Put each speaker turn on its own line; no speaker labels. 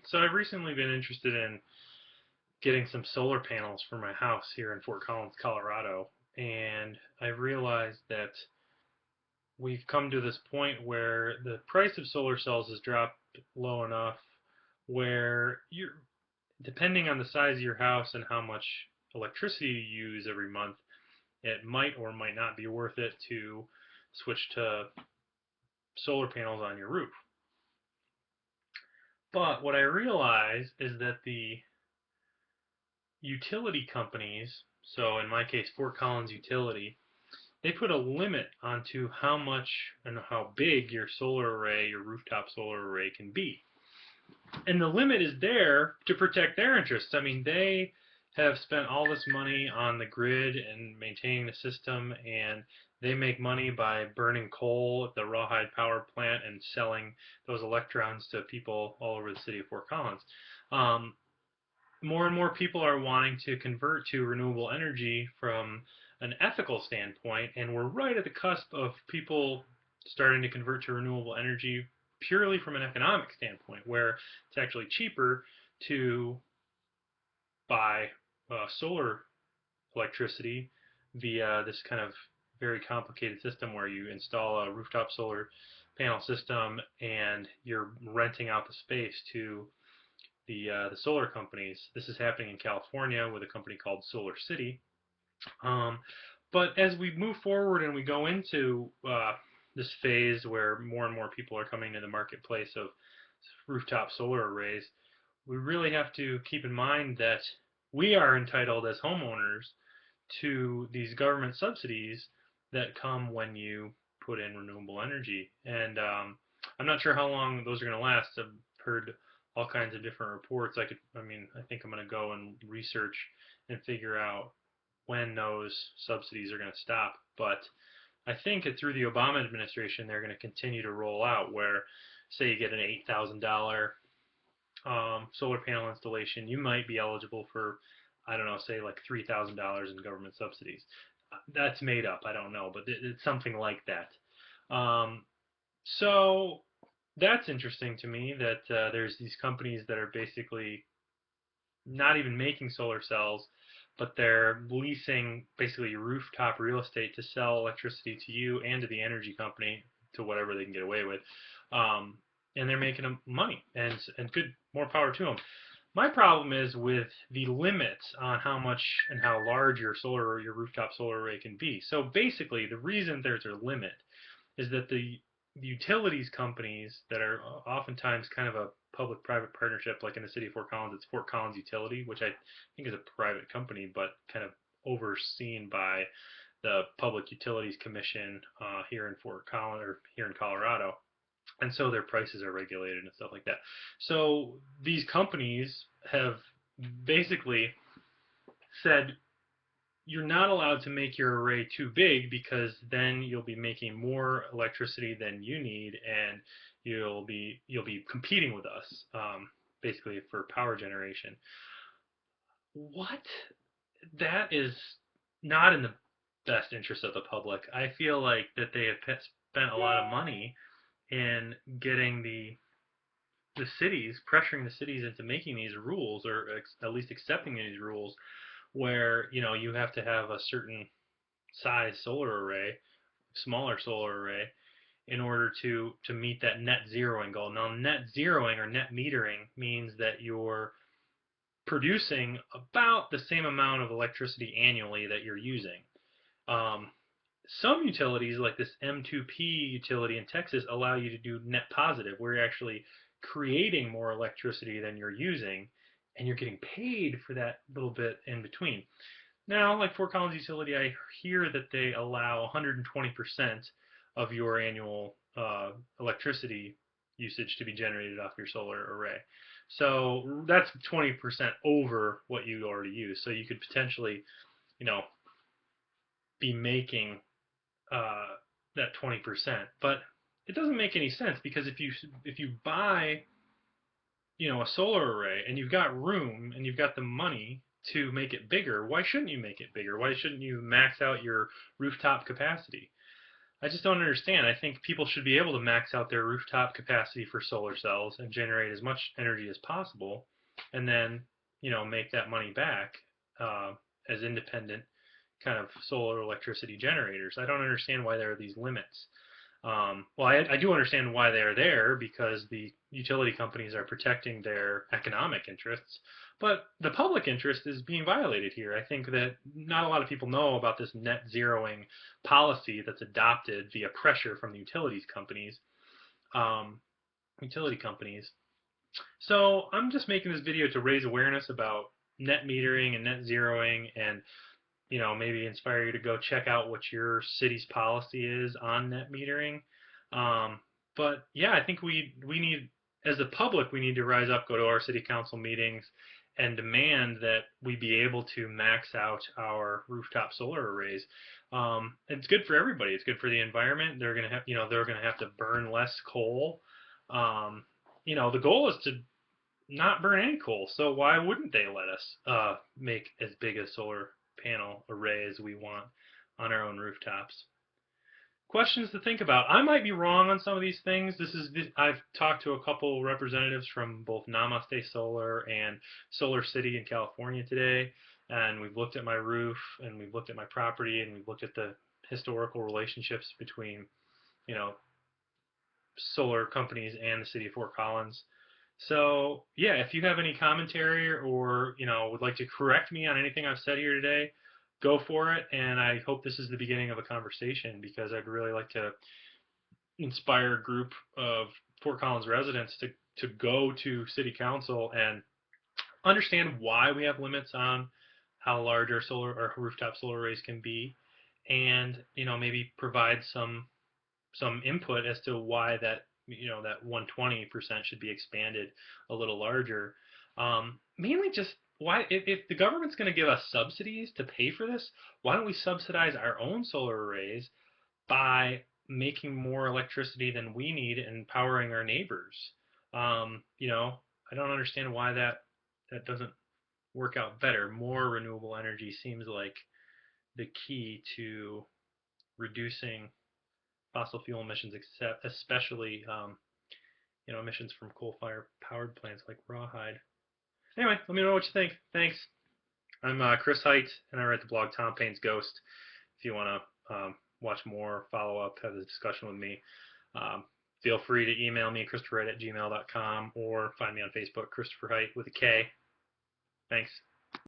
So I've recently been interested in getting some solar panels for my house here in Fort Collins, Colorado, and I realized that we've come to this point where the price of solar cells has dropped low enough where you're depending on the size of your house and how much electricity you use every month, it might or might not be worth it to switch to solar panels on your roof. But what I realize is that the utility companies, so in my case, Fort Collins Utility, they put a limit onto how much and how big your solar array, your rooftop solar array can be. And the limit is there to protect their interests. I mean, they have spent all this money on the grid and maintaining the system, and they make money by burning coal at the rawhide power plant and selling those electrons to people all over the city of Fort Collins. Um, More and more people are wanting to convert to renewable energy from an ethical standpoint, and we're right at the cusp of people starting to convert to renewable energy purely from an economic standpoint, where it's actually cheaper to buy solar electricity via this kind of very complicated system where you install a rooftop solar panel system and you're renting out the space to the solar companies. This is happening in California with a company called SolarCity. Um, but as we move forward and we go into this phase where more and more people are coming to the marketplace of rooftop solar arrays, we really have to keep in mind that we are entitled as homeowners to these government subsidies that come when you put in renewable energy. And I'm not sure how long those are going to last. I've heard all kinds of different reports. I think I'm going to go and research and figure out when those subsidies are going to stop. But I think that through the Obama administration, they're going to continue to roll out where, say, you get an $8,000 solar panel installation, you might be eligible for, I don't know, say like $3,000 in government subsidies. That's made up, I don't know, but it's something like that. So that's interesting to me that there's these companies that are basically not even making solar cells, but they're leasing basically rooftop real estate to sell electricity to you and to the energy company to whatever they can get away with. Um, and they're making them money, and good, more power to them. My problem is with the limits on how much and how large your solar or your rooftop solar array can be. So basically, the reason there's a limit is that the utilities companies that are oftentimes kind of a public-private partnership, like in the city of Fort Collins, it's Fort Collins Utility, which I think is a private company, but kind of overseen by the Public Utilities Commission here in Fort Collins or here in Colorado, and so their prices are regulated and stuff like that. So these companies have basically said you're not allowed to make your array too big because then you'll be making more electricity than you need, and you'll be competing with us, basically for power generation. What? That is not in the best interest of the public. I feel like that they have spent a lot of money in getting the cities, pressuring the cities into making these rules, or at least accepting these rules, where you have to have a certain size solar array, smaller solar array, in order to meet that net zeroing goal. Now, net zeroing or net metering means that you're producing about the same amount of electricity annually that you're using. Um, some utilities, like this M2P utility in Texas, allow you to do net positive, where you're actually creating more electricity than you're using, and you're getting paid for that little bit in between. Now, like Fort Collins Utility, I hear that they allow 120% of your annual electricity usage to be generated off your solar array. So that's 20% over what you already use. So you could potentially, you know, be making uh, that 20%. But it doesn't make any sense, because if you buy a solar array and you've got room and you've got the money to make it bigger, why shouldn't you make it bigger? Why shouldn't you max out your rooftop capacity? I just don't understand. I think people should be able to max out their rooftop capacity for solar cells and generate as much energy as possible, and then make that money back uh, as independent kind of solar electricity generators. I don't understand why there are these limits. Well, I do understand why they are there because the utility companies are protecting their economic interests, but the public interest is being violated here. I think that not a lot of people know about this net zeroing policy that's adopted via pressure from the um, utility companies. So I'm just making this video to raise awareness about net metering and net zeroing, and maybe inspire you to go check out what your city's policy is on net metering. Um, but yeah, I think we need, as the public, we need to rise up, go to our city council meetings, and demand that we be able to max out our rooftop solar arrays. It's good for everybody. It's good for the environment. They're gonna have to burn less coal. Um, the goal is to not burn any coal. So why wouldn't they let us make as big a solar panel array as we want on our own rooftops? Questions to think about. I might be wrong on some of these things. I've talked to a couple representatives from both Namaste Solar and SolarCity in California today, and we've looked at my roof and we've looked at my property and we've looked at the historical relationships between you know solar companies and the city of Fort Collins. So yeah, if you have any commentary or would like to correct me on anything I've said here today, go for it. And I hope this is the beginning of a conversation because I'd really like to inspire a group of Fort Collins residents to go to City Council and understand why we have limits on how large our solar or rooftop solar arrays can be, and maybe provide some input as to why that 120% should be expanded a little larger. Mainly just why, if the government's going to give us subsidies to pay for this, why don't we subsidize our own solar arrays by making more electricity than we need and powering our neighbors? I don't understand why that doesn't work out better. More renewable energy seems like the key to reducing fossil fuel emissions, except especially emissions from coal-fired powered plants like rawhide. Anyway, let me know what you think. Thanks. I'm Chris Height, and I write the blog Tom Payne's Ghost. If you want to watch more, follow up, have a discussion with me, um, feel free to email me, christopherheight@gmail.com, or find me on Facebook, Christopher Height with a K. Thanks.